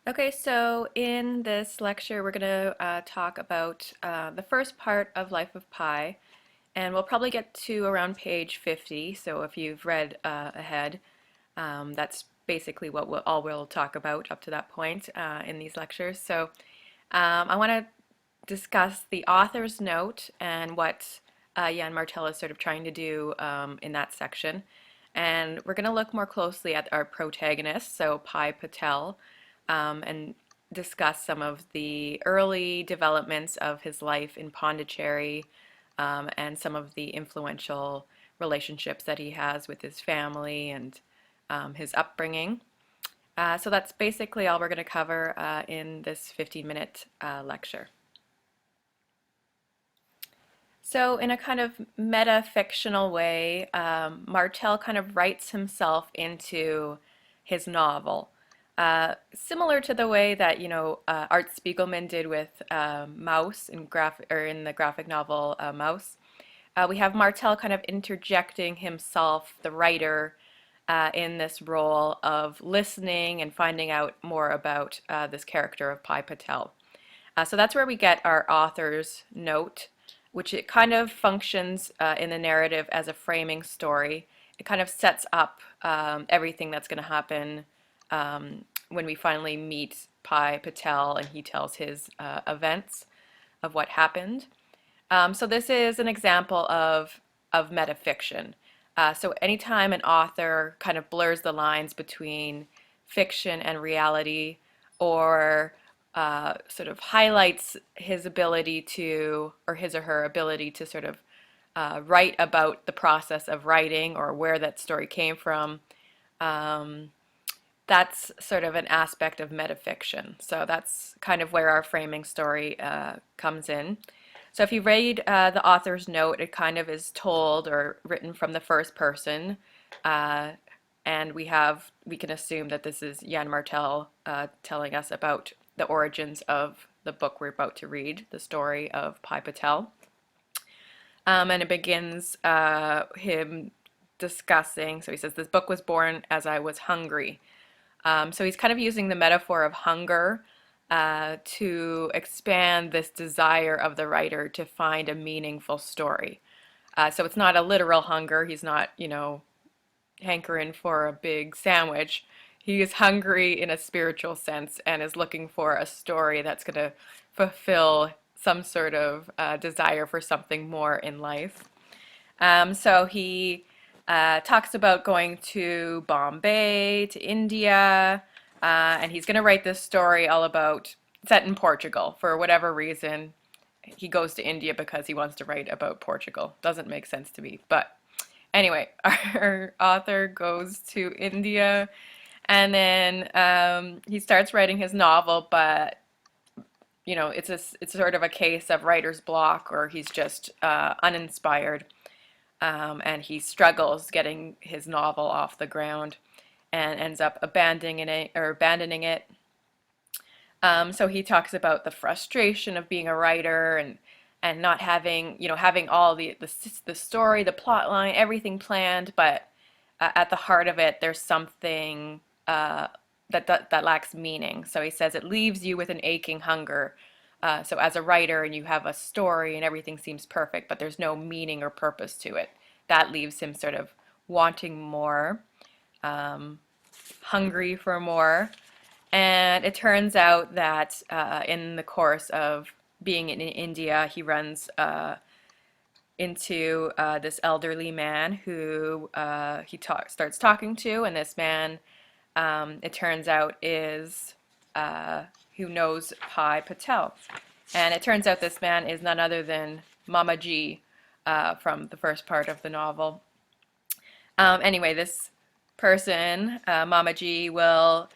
Okay, so in this lecture, we're going to talk about the first part of Life of Pi, and we'll probably get to around page 50. So if you've read ahead, that's basically what all we'll talk about up to that point in these lectures. So I want to discuss the author's note and what Jan Martel is sort of trying to do in that section. And we're going to look more closely at our protagonist, so Pi Patel, and discuss some of the early developments of his life in Pondicherry and some of the influential relationships that he has with his family and his upbringing. So that's basically all we're going to cover in this 15-minute lecture. So, in a kind of meta-fictional way, Martel kind of writes himself into his novel, similar to the way that Art Spiegelman did with Mouse in the graphic novel Mouse. We have Martel kind of interjecting himself, the writer, in this role of listening and finding out more about this character of Pi Patel. So that's where we get our author's note, which it kind of functions in the narrative as a framing story. It kind of sets up everything that's going to happen when we finally meet Pi Patel and he tells his events of what happened. So this is an example of metafiction. So anytime an author kind of blurs the lines between fiction and reality, or sort of highlights his ability to, or his or her ability to sort of write about the process of writing or where that story came from, um, that's sort of an aspect of metafiction. So that's kind of where our framing story comes in. So if you read the author's note, it kind of is told or written from the first person, uh, and we can assume that this is Jan Martel telling us about the origins of the book we're about to read, the story of Pi Patel. And it begins him discussing, so he says, this book was born as I was hungry. So he's kind of using the metaphor of hunger to expand this desire of the writer to find a meaningful story. So it's not a literal hunger. He's not, hankering for a big sandwich. He is hungry in a spiritual sense and is looking for a story that's going to fulfill some sort of desire for something more in life. So he talks about going to Bombay, to India, and he's going to write this story all about, set in Portugal. For whatever reason, he goes to India because he wants to write about Portugal. Doesn't make sense to me, but anyway, our author goes to India, and then he starts writing his novel, but it's sort of a case of writer's block, or he's just uninspired, and he struggles getting his novel off the ground, and ends up abandoning it. So he talks about the frustration of being a writer and not having having all the story, the plot line, everything planned, but at the heart of it, there's something that lacks meaning. So he says it leaves you with an aching hunger. So as a writer and you have a story and everything seems perfect, but there's no meaning or purpose to it, that leaves him sort of wanting more, hungry for more. And it turns out that in the course of being in India, he runs into this elderly man who starts talking to, and this man, it turns out, is who knows Pi Patel. And it turns out this man is none other than Mama G from the first part of the novel. Anyway, this person, Mama G, will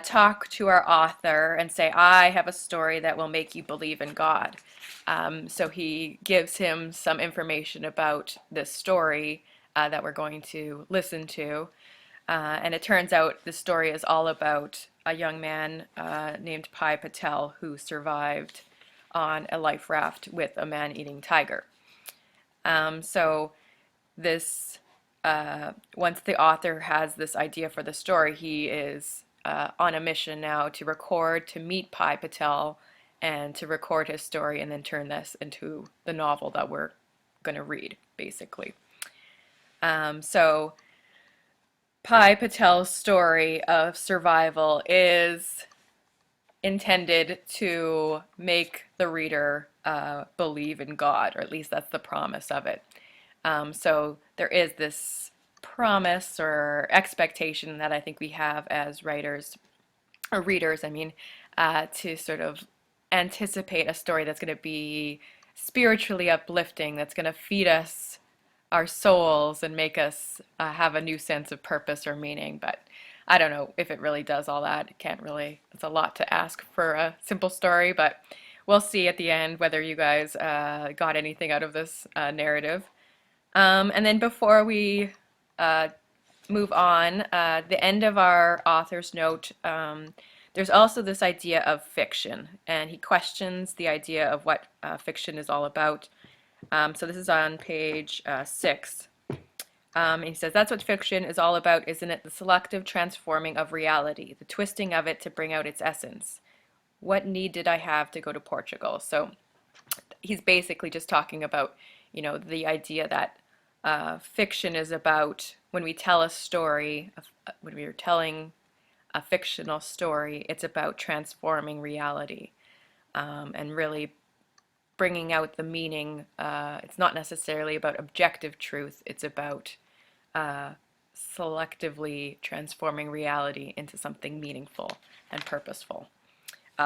talk to our author and say, I have a story that will make you believe in God. So he gives him some information about this story that we're going to listen to. And it turns out the story is all about a young man named Pi Patel who survived on a life raft with a man-eating tiger. So this once the author has this idea for the story, he is on a mission now to record, to meet Pi Patel, and to record his story, and then turn this into the novel that we're going to read, basically. So Pi Patel's story of survival is intended to make the reader believe in God, or at least that's the promise of it. So there is this promise or expectation that I think we have as writers, or readers, I mean, to sort of anticipate a story that's going to be spiritually uplifting, that's going to feed us our souls and make us have a new sense of purpose or meaning. But I don't know if it really does all that. It can't really, it's a lot to ask for a simple story, but we'll see at the end whether you guys got anything out of this narrative. And then before we move on, the end of our author's note, there's also this idea of fiction, and he questions the idea of what fiction is all about. So this is on page 6. And he says, that's what fiction is all about, isn't it? The selective transforming of reality, the twisting of it to bring out its essence. What need did I have to go to Portugal? So he's basically just talking about, you know, the idea that fiction is about, when we tell a story, when we are telling a fictional story, it's about transforming reality, and really bringing out the meaning. It's not necessarily about objective truth, it's about selectively transforming reality into something meaningful and purposeful.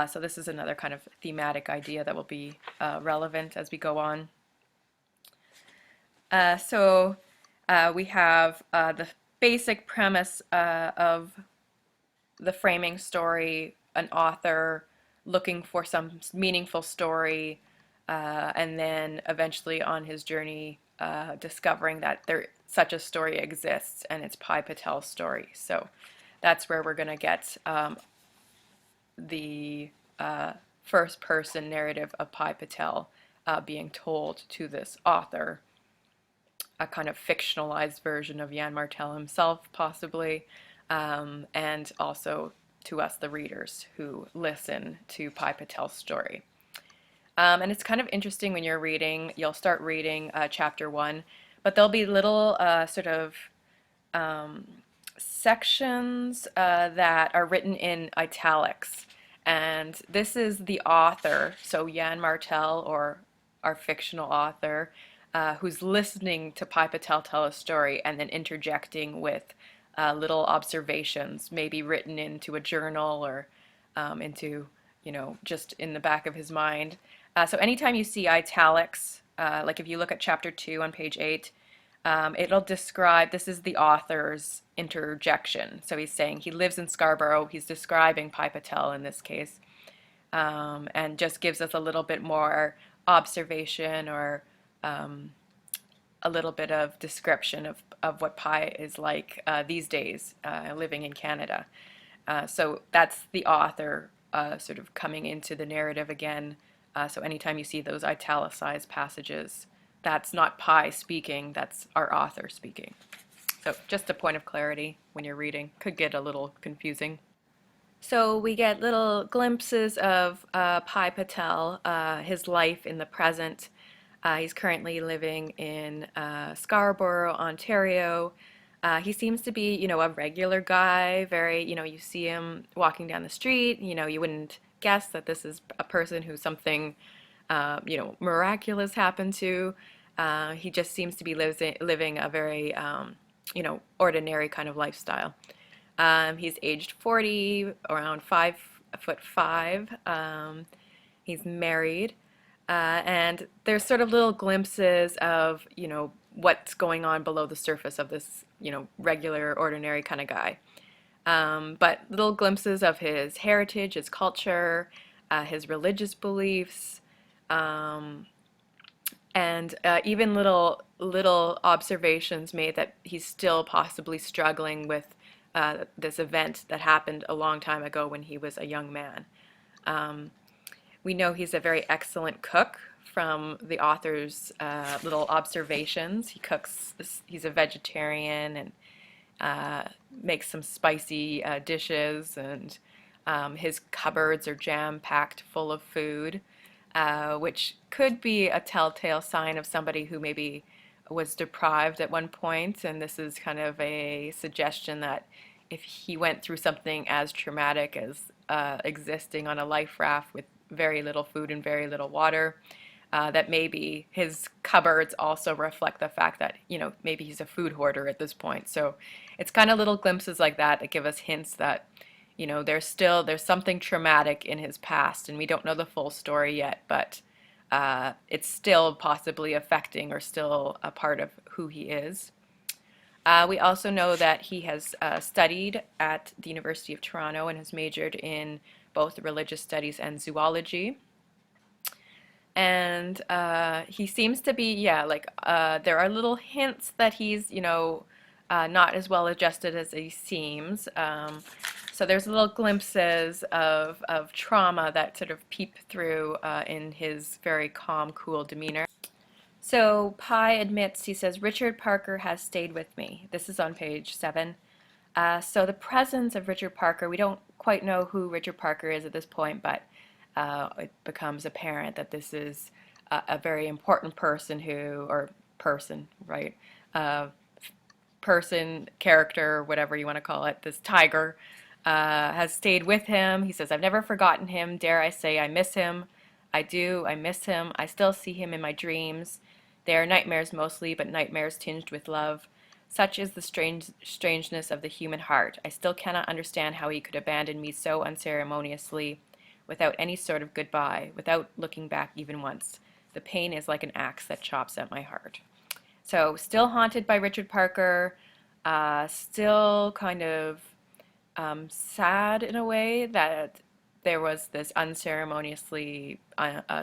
So this is another kind of thematic idea that will be relevant as we go on. So we have the basic premise of the framing story, an author looking for some meaningful story, and then eventually on his journey discovering that such a story exists, and it's Pi Patel's story. So that's where we're going to get the first person narrative of Pi Patel being told to this author, a kind of fictionalized version of Jan Martel himself, possibly, and also to us, the readers, who listen to Pi Patel's story. And it's kind of interesting when you're reading, you'll start reading chapter 1, but there'll be little sort of sections that are written in italics. And this is the author, so Jan Martel, or our fictional author, who's listening to Pi Patel tell a story and then interjecting with little observations, maybe written into a journal or into, you know, just in the back of his mind. So anytime you see italics, like if you look at chapter 2 on page 8, it'll describe, this is the author's interjection. So he's saying he lives in Scarborough, he's describing Pi Patel in this case, and just gives us a little bit more observation or a little bit of description of what Pi is like these days, living in Canada. So that's the author sort of coming into the narrative again. So anytime you see those italicized passages, that's not Pi speaking, that's our author speaking. So just a point of clarity when you're reading. Could get a little confusing. So we get little glimpses of Pi Patel, his life in the present. He's currently living in Scarborough, Ontario. He seems to be, you know, a regular guy, very, you know, you see him walking down the street, you know, you wouldn't guess that this is a person who something, you know, miraculous happened to. He just seems to be living a very, you know, ordinary kind of lifestyle. He's aged 40, around 5'5". He's married, and there's sort of little glimpses of, you know, what's going on below the surface of this, you know, regular, ordinary kind of guy. But little glimpses of his heritage, his culture, his religious beliefs, and even little observations made that he's still possibly struggling with this event that happened a long time ago when he was a young man. We know he's a very excellent cook from the author's little observations. He cooks, he's a vegetarian, uh, makes some spicy dishes, and his cupboards are jam-packed full of food, which could be a telltale sign of somebody who maybe was deprived at one point, and this is kind of a suggestion that if he went through something as traumatic as existing on a life raft with very little food and very little water, that maybe his cupboards also reflect the fact that, maybe he's a food hoarder at this point. So it's kind of little glimpses like that that give us hints that, there's something traumatic in his past, and we don't know the full story yet, but it's still possibly affecting or still a part of who he is. We also know that he has studied at the University of Toronto and has majored in both religious studies and zoology. And he seems to be, yeah, like there are little hints that he's, not as well adjusted as he seems. So there's little glimpses of trauma that sort of peep through in his very calm, cool demeanor. So Pi admits, he says, Richard Parker has stayed with me. This is on page 7. So the presence of Richard Parker, we don't quite know who Richard Parker is at this point, but it becomes apparent that this is a very important person or person, right? Person, character, whatever you want to call it, this tiger, has stayed with him. He says, I've never forgotten him. Dare I say I miss him. I do. I miss him. I still see him in my dreams. They are nightmares mostly, but nightmares tinged with love. Such is the strangeness of the human heart. I still cannot understand how he could abandon me so unceremoniously, without any sort of goodbye, without looking back even once. The pain is like an axe that chops at my heart. So still haunted by Richard Parker, still kind of sad in a way that there was this unceremoniously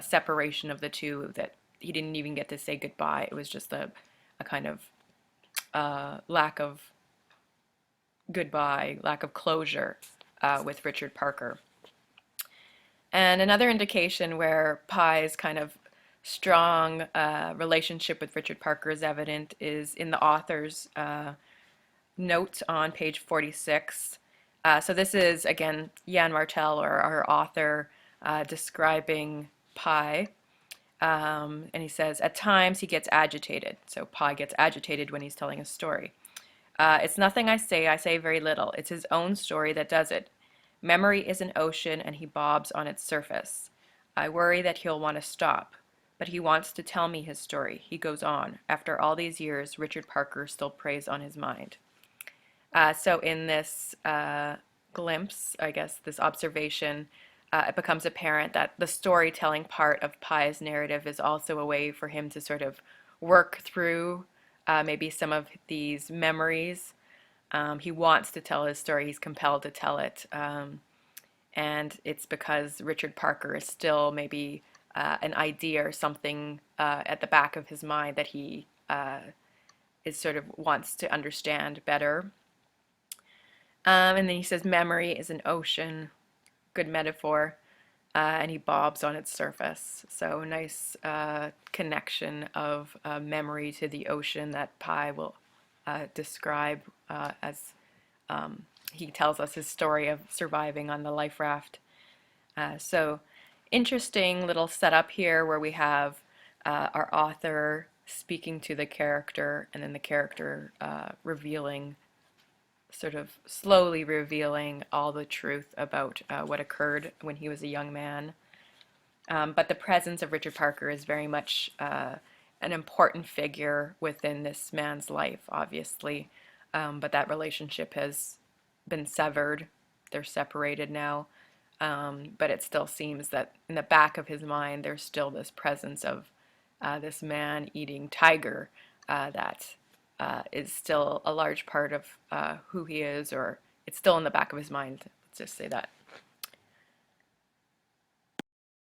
separation of the two, that he didn't even get to say goodbye. It was just a kind of lack of goodbye, lack of closure with Richard Parker. And another indication where Pi's kind of strong relationship with Richard Parker is evident is in the author's note on page 46. So this is, again, Jan Martel, or our author, describing Pi. And he says, at times he gets agitated. So Pi gets agitated when he's telling a story. It's nothing I say very little. It's his own story that does it. Memory is an ocean, and he bobs on its surface. I worry that he'll want to stop, but he wants to tell me his story. He goes on. After all these years, Richard Parker still preys on his mind. So in this glimpse, I guess, this observation, it becomes apparent that the storytelling part of Pi's narrative is also a way for him to sort of work through maybe some of these memories. He wants to tell his story. He's compelled to tell it. And it's because Richard Parker is still maybe an idea or something at the back of his mind that he is sort of wants to understand better. And then he says, memory is an ocean. Good metaphor. And he bobs on its surface. So nice connection of memory to the ocean that Pi will describe as he tells us his story of surviving on the life raft. So interesting little setup here where we have our author speaking to the character, and then the character sort of slowly revealing all the truth about what occurred when he was a young man. But the presence of Richard Parker is very much an important figure within this man's life, obviously. But that relationship has been severed. They're separated now. But it still seems that in the back of his mind, there's still this presence of this man-eating tiger that is still a large part of who he is, or it's still in the back of his mind. Let's just say that.